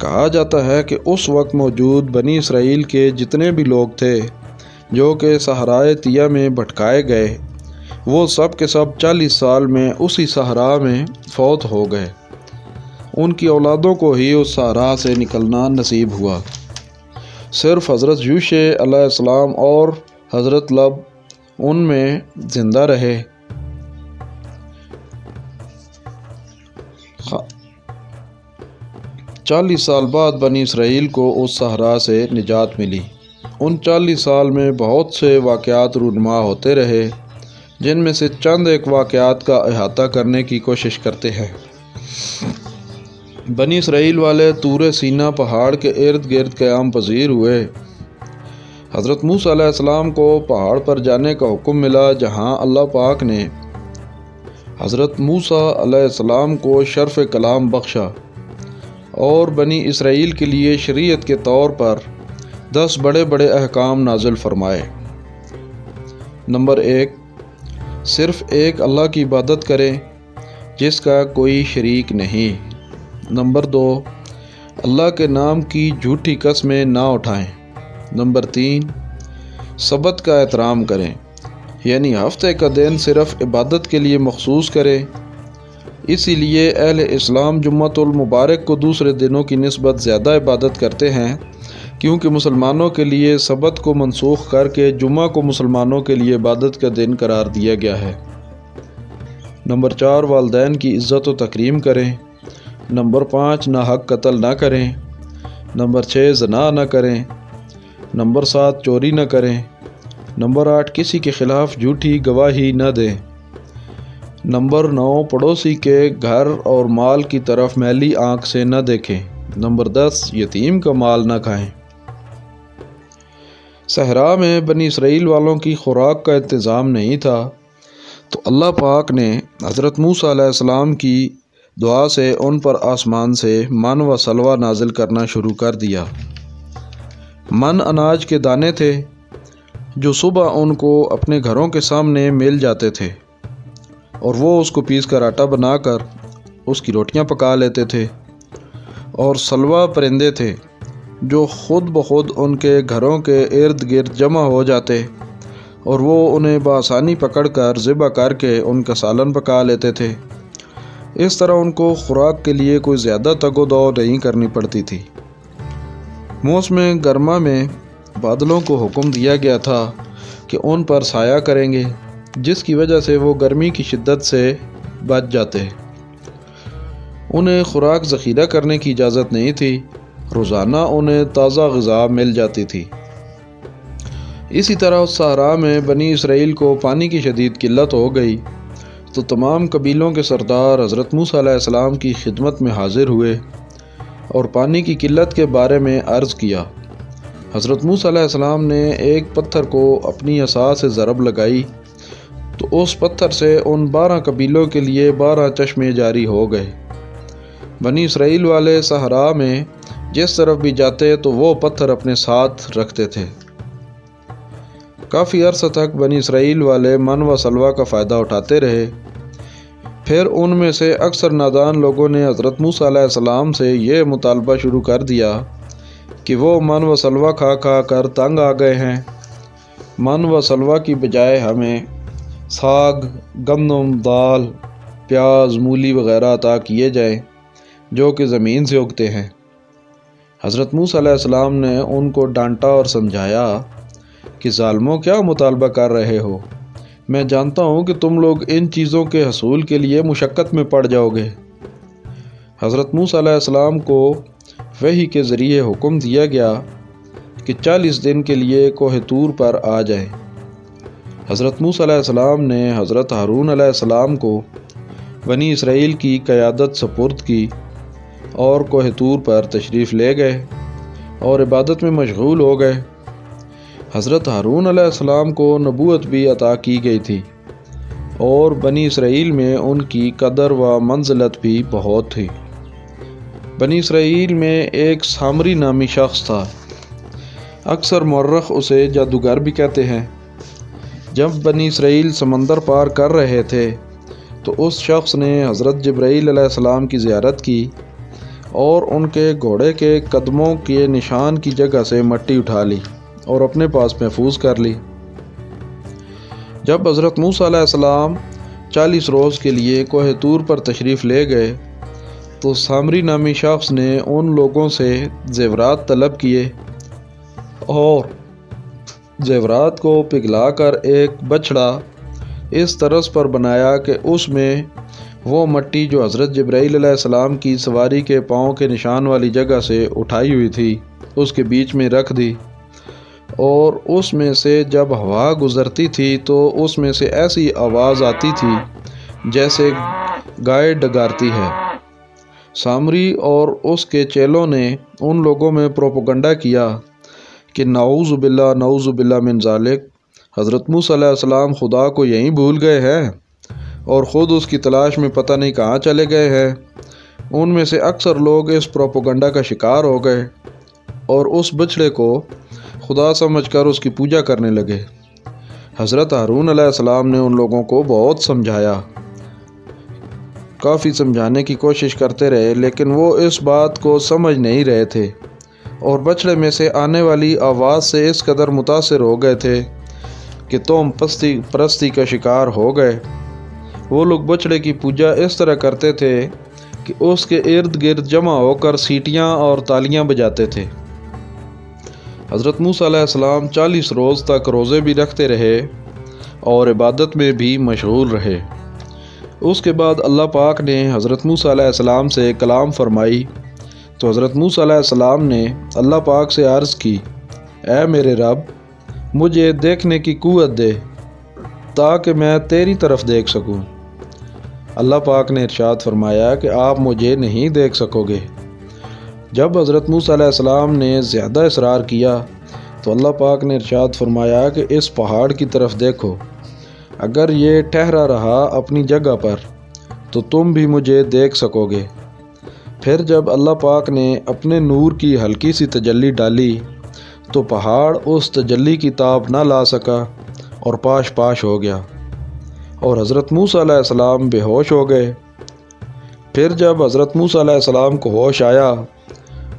کہا جاتا ہے کہ اس وقت موجود بنی اسرائیل کے جتنے بھی لوگ تھے جو کہ صحرائے طیہ میں بھٹکائے گئے، وہ سب کے سب 40 سال میں اسی صحرا میں فوت ہو گئے۔ ان کی اولادوں کو ہی اس صحرا سے نکلنا نصیب ہوا۔ صرف حضرت یوشع علیہ السلام اور حضرت لب ان میں زندہ رہے۔ 40 سال بعد بنی اسرائیل کو اس صحرا سے نجات ملی۔ ان 40 سال میں بہت سے واقعات رونما ہوتے رہے، جن میں سے چند ایک واقعات کا احاطہ کرنے کی کوشش کرتے ہیں۔ بنی اسرائیل والے طور سینا پہاڑ کے ارد گرد قیام پذیر ہوئے۔ حضرت موسیٰ علیہ السلام کو پہاڑ پر جانے کا حکم ملا، جہاں اللہ پاک نے حضرت موسیٰ علیہ السلام کو شرف کلام بخشا اور بنی اسرائیل کے لیے شریعت کے طور پر 10 بڑے بڑے احکام نازل فرمائے۔ نمبر 1، صرف ایک اللہ کی عبادت کریں جس کا کوئی شریک نہیں۔ نمبر 2، اللہ کے نام کی جھوٹی قسمیں نہ اٹھائیں۔ نمبر 3، سبت کا احترام کریں، یعنی ہفتے کا دن صرف عبادت کے لیے مخصوص کریں۔ اسی لیے اہل اسلام جمعۃ المبارک کو دوسرے دنوں کی نسبت زیادہ عبادت کرتے ہیں، کیونکہ مسلمانوں کے لیے سبت کو منسوخ کر کے جمعہ کو مسلمانوں کے لیے عبادت کا دن قرار دیا گیا ہے۔ نمبر 4، والدین کی عزت و تکریم کریں۔ نمبر 5، ناحق قتل نہ کریں۔ نمبر 6، زنا نہ کریں۔ نمبر 7، چوری نہ کریں۔ نمبر 8، کسی کے خلاف جھوٹی گواہی نہ دیں۔ نمبر 9، پڑوسی کے گھر اور مال کی طرف میلی آنکھ سے نہ دیکھیں۔ نمبر 10، یتیم کا مال نہ کھائیں۔ صحرا میں بنی اسرائیل والوں کی خوراک کا انتظام نہیں تھا، تو اللہ پاک نے حضرت موسیٰ علیہ السلام کی دعا سے ان پر آسمان سے من و سلوہ نازل کرنا شروع کر دیا۔ من اناج کے دانے تھے جو صبح ان کو اپنے گھروں کے سامنے مل جاتے تھے، اور وہ اس کو پیس کر آٹا بنا کر اس کی روٹیاں پکا لیتے تھے۔ اور سلوہ پرندے تھے جو خود بخود ان کے گھروں کے ارد گرد جمع ہو جاتے، اور وہ انہیں بآسانی پکڑ کر ذبح کر کے ان کا سالن پکا لیتے تھے۔ اس طرح ان کو خوراک کے لیے کوئی زیادہ تگ و دو نہیں کرنی پڑتی تھی۔ موسم گرما میں بادلوں کو حکم دیا گیا تھا کہ ان پر سایہ کریں گے، جس کی وجہ سے وہ گرمی کی شدت سے بچ جاتے۔ انہیں خوراک ذخیرہ کرنے کی اجازت نہیں تھی، روزانہ انہیں تازہ غذا مل جاتی تھی۔ اسی طرح اس صحرا میں بنی اسرائیل کو پانی کی شدید قلت ہو گئی، تو تمام قبیلوں کے سردار حضرت موسیٰ علیہ السلام کی خدمت میں حاضر ہوئے اور پانی کی قلت کے بارے میں عرض کیا۔ حضرت موسیٰ علیہ السلام نے ایک پتھر کو اپنی عصا سے ضرب لگائی، تو اس پتھر سے ان 12 قبیلوں کے لیے 12 چشمے جاری ہو گئے۔ بنی اسرائیل والے صحرا میں جس طرف بھی جاتے تو وہ پتھر اپنے ساتھ رکھتے تھے۔ کافی عرصہ تک بنی اسرائیل والے من و سلوہ کا فائدہ اٹھاتے رہے۔ پھر ان میں سے اکثر نادان لوگوں نے حضرت موسیٰ علیہ السلام سے یہ مطالبہ شروع کر دیا کہ وہ من و سلوہ کھا کھا کر تنگ آ گئے ہیں، من و سلوہ کی بجائے ہمیں ساگ، گندم، دال، پیاز، مولی وغیرہ عطا کیے جائیں جو کہ زمین سے اگتے ہیں۔ حضرت موسیٰ علیہ السلام نے ان کو ڈانٹا اور سمجھایا کہ ظالموں کیا مطالبہ کر رہے ہو، میں جانتا ہوں کہ تم لوگ ان چیزوں کے حصول کے لیے مشقت میں پڑ جاؤ گے۔ حضرت موسیٰ علیہ السلام کو وحی کے ذریعے حکم دیا گیا کہ 40 دن کے لیے کوہ طور پر آ جائیں۔ حضرت موسیٰ علیہ السلام نے حضرت ہارون علیہ السلام کو بنی اسرائیل کی قیادت سپرد کی اور کوہ طور پر تشریف لے گئے اور عبادت میں مشغول ہو گئے۔ حضرت ہارون علیہ السلام کو نبوت بھی عطا کی گئی تھی، اور بنی اسرائیل میں ان کی قدر و منزلت بھی بہت تھی۔ بنی اسرائیل میں ایک سامری نامی شخص تھا، اکثر مورخ اسے جادوگر بھی کہتے ہیں۔ جب بنی اسرائیل سمندر پار کر رہے تھے تو اس شخص نے حضرت جبرائیل علیہ السلام کی زیارت کی اور ان کے گھوڑے کے قدموں کے نشان کی جگہ سے مٹی اٹھا لی اور اپنے پاس محفوظ کر لی۔ جب حضرت موسیٰ علیہ السلام 40 روز کے لیے کوہ طور پر تشریف لے گئے تو سامری نامی شخص نے ان لوگوں سے زیورات طلب کیے اور زیورات کو پگھلا کر ایک بچڑا اس طرز پر بنایا کہ اس میں وہ مٹی جو حضرت جبرائیل علیہ السلام کی سواری کے پاؤں کے نشان والی جگہ سے اٹھائی ہوئی تھی اس کے بیچ میں رکھ دی، اور اس میں سے جب ہوا گزرتی تھی تو اس میں سے ایسی آواز آتی تھی جیسے گائے ڈگارتی ہے۔ سامری اور اس کے چیلوں نے ان لوگوں میں پروپیگنڈا کیا کہ نعوذ باللہ من ذالک، حضرت موسیٰ علیہ السلام خدا کو یہیں بھول گئے ہیں اور خود اس کی تلاش میں پتہ نہیں کہاں چلے گئے ہیں۔ ان میں سے اکثر لوگ اس پروپیگنڈا کا شکار ہو گئے اور اس بچڑے کو خدا سمجھ کر اس کی پوجا کرنے لگے۔ حضرت ہارون علیہ السلام نے ان لوگوں کو بہت سمجھایا، کافی سمجھانے کی کوشش کرتے رہے، لیکن وہ اس بات کو سمجھ نہیں رہے تھے اور بچڑے میں سے آنے والی آواز سے اس قدر متاثر ہو گئے تھے کہ توہم پرستی کا شکار ہو گئے۔ وہ لوگ بچڑے کی پوجا اس طرح کرتے تھے کہ اس کے ارد گرد جمع ہو کر سیٹیاں اور تالیاں بجاتے تھے۔ حضرت موسیٰ علیہ السلام 40 روز تک روزے بھی رکھتے رہے اور عبادت میں بھی مشغول رہے۔ اس کے بعد اللہ پاک نے حضرت موسیٰ علیہ السلام سے کلام فرمائی تو حضرت موسیٰ علیہ السلام نے اللہ پاک سے عرض کی، اے میرے رب، مجھے دیکھنے کی قوت دے تاکہ میں تیری طرف دیکھ سکوں۔ اللہ پاک نے ارشاد فرمایا کہ آپ مجھے نہیں دیکھ سکو گے۔ جب حضرت موسیٰ علیہ السلام نے زیادہ اصرار کیا تو اللہ پاک نے ارشاد فرمایا کہ اس پہاڑ کی طرف دیکھو، اگر یہ ٹھہرا رہا اپنی جگہ پر تو تم بھی مجھے دیکھ سکو گے۔ پھر جب اللہ پاک نے اپنے نور کی ہلکی سی تجلی ڈالی تو پہاڑ اس تجلی کی تاب نہ لا سکا اور پاش پاش ہو گیا اور حضرت موسیٰ علیہ السلام بے ہوش ہو گئے۔ پھر جب حضرت موسیٰ علیہ السلام کو ہوش آیا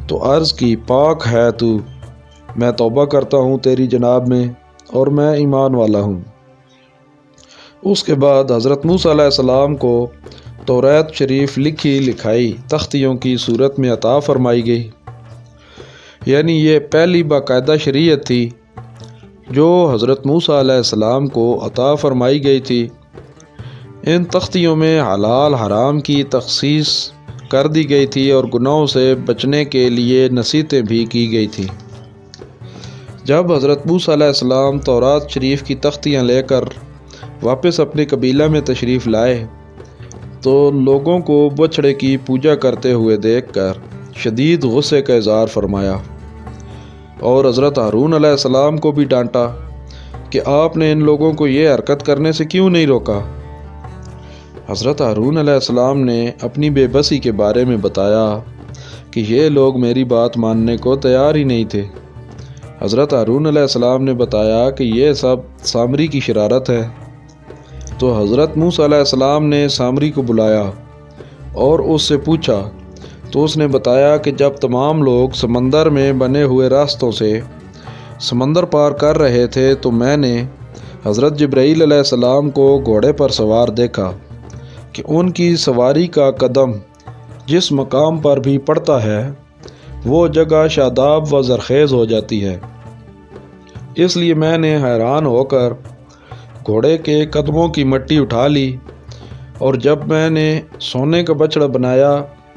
تو عرض کی، پاک ہے تو، میں توبہ کرتا ہوں تیری جناب میں اور میں ایمان والا ہوں۔ اس کے بعد حضرت موسیٰ علیہ السلام کو توریت شریف لکھی لکھائی تختیوں کی صورت میں عطا فرمائی گئی، یعنی یہ پہلی باقاعدہ شریعت تھی جو حضرت موسیٰ علیہ السلام کو عطا فرمائی گئی تھی۔ ان تختیوں میں حلال حرام کی تخصیص کر دی گئی تھی اور گناہوں سے بچنے کے لیے نصیحتیں بھی کی گئی تھی۔ جب حضرت موسیٰ علیہ السلام تورات شریف کی تختیاں لے کر واپس اپنے قبیلہ میں تشریف لائے تو لوگوں کو بچڑے کی پوجا کرتے ہوئے دیکھ کر شدید غصے کا اظہار فرمایا اور حضرت ہارون علیہ السلام کو بھی ڈانٹا کہ آپ نے ان لوگوں کو یہ حرکت کرنے سے کیوں نہیں روکا۔ حضرت ہارون علیہ السلام نے اپنی بے بسی کے بارے میں بتایا کہ یہ لوگ میری بات ماننے کو تیار ہی نہیں تھے۔ حضرت ہارون علیہ السلام نے بتایا کہ یہ سب سامری کی شرارت ہے۔ تو حضرت موسیٰ علیہ السلام نے سامری کو بلایا اور اس سے پوچھا تو اس نے بتایا کہ جب تمام لوگ سمندر میں بنے ہوئے راستوں سے سمندر پار کر رہے تھے تو میں نے حضرت جبرائیل علیہ السلام کو گھوڑے پر سوار دیکھا کہ ان کی سواری کا قدم جس مقام پر بھی پڑتا ہے وہ جگہ شاداب و زرخیز ہو جاتی ہے۔ اس لیے میں نے حیران ہو کر گھوڑے کے قدموں کی مٹی اٹھا لی اور جب میں نے سونے کا بچڑا بنایا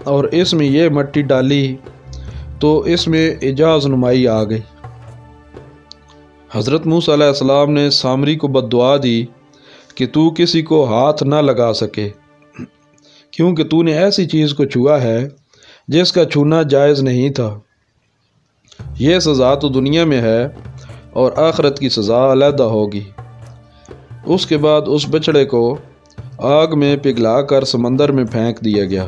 اور اس میں یہ مٹی ڈالی تو اس میں اعجاز نمائی آ گئی۔ حضرت موسیٰ علیہ السلام نے سامری کو بد دعا دی کہ تو کسی کو ہاتھ نہ لگا سکے کیونکہ تو نے ایسی چیز کو چھوا ہے جس کا چھونا جائز نہیں تھا۔ یہ سزا تو دنیا میں ہے اور آخرت کی سزا علیحدہ ہوگی۔ اس کے بعد اس بچڑے کو آگ میں پگھلا کر سمندر میں پھینک دیا گیا۔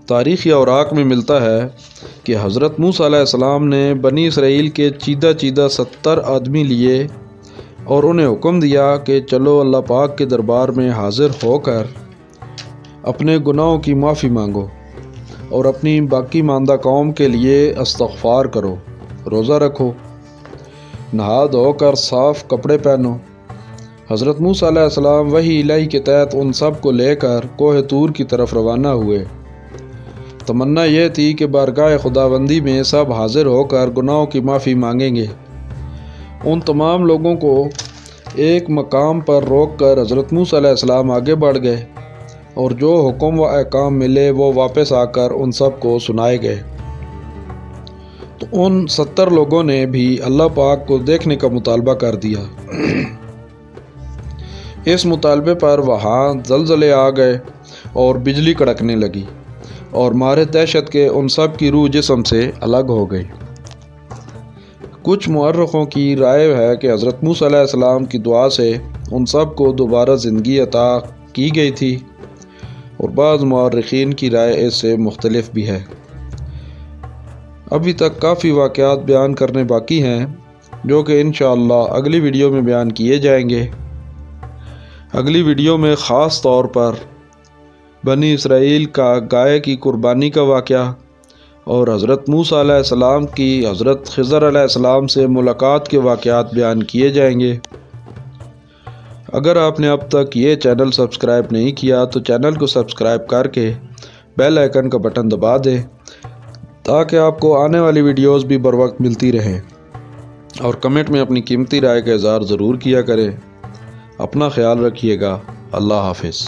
تاریخی اوراق میں ملتا ہے کہ حضرت موسیٰ علیہ السلام نے بنی اسرائیل کے چیدہ 70 آدمی لیے اور انہیں حکم دیا کہ چلو اللہ پاک کے دربار میں حاضر ہو کر اپنے گناہوں کی معافی مانگو۔ اور اپنی باقی ماندہ قوم کے لیے استغفار کرو، روزہ رکھو، نہا دھو کر صاف کپڑے پہنو۔ حضرت موسیٰ علیہ السلام وحی الہی کے تحت ان سب کو لے کر کوہ طور کی طرف روانہ ہوئے۔ تمنا یہ تھی کہ بارگاہ خداوندی میں سب حاضر ہو کر گناہوں کی معافی مانگیں گے۔ ان تمام لوگوں کو ایک مقام پر روک کر حضرت موسیٰ علیہ السلام آگے بڑھ گئے اور جو حکم و احکام ملے وہ واپس آ کر ان سب کو سنائے گئے۔ تو ان 70 لوگوں نے بھی اللہ پاک کو دیکھنے کا مطالبہ کر دیا۔ اس مطالبے پر وہاں زلزلے آ گئے اور بجلی کڑکنے لگی اور مارے دہشت کے ان سب کی روح جسم سے الگ ہو گئی۔ کچھ مورخوں کی رائے ہے کہ حضرت موسیٰ علیہ السلام کی دعا سے ان سب کو دوبارہ زندگی عطا کی گئی تھی، اور بعض مورخین کی رائے اس سے مختلف بھی ہے۔ ابھی تک کافی واقعات بیان کرنے باقی ہیں جو کہ انشاءاللہ اگلی ویڈیو میں بیان کیے جائیں گے۔ اگلی ویڈیو میں خاص طور پر بنی اسرائیل کا گائے کی قربانی کا واقعہ اور حضرت موسیٰ علیہ السلام کی حضرت خضر علیہ السلام سے ملاقات کے واقعات بیان کیے جائیں گے۔ اگر آپ نے اب تک یہ چینل سبسکرائب نہیں کیا تو چینل کو سبسکرائب کر کے بیل آئیکن کا بٹن دبا دیں تاکہ آپ کو آنے والی ویڈیوز بھی بر وقت ملتی رہیں، اور کمنٹ میں اپنی قیمتی رائے کا اظہار ضرور کیا کریں۔ اپنا خیال رکھیے گا۔ اللہ حافظ۔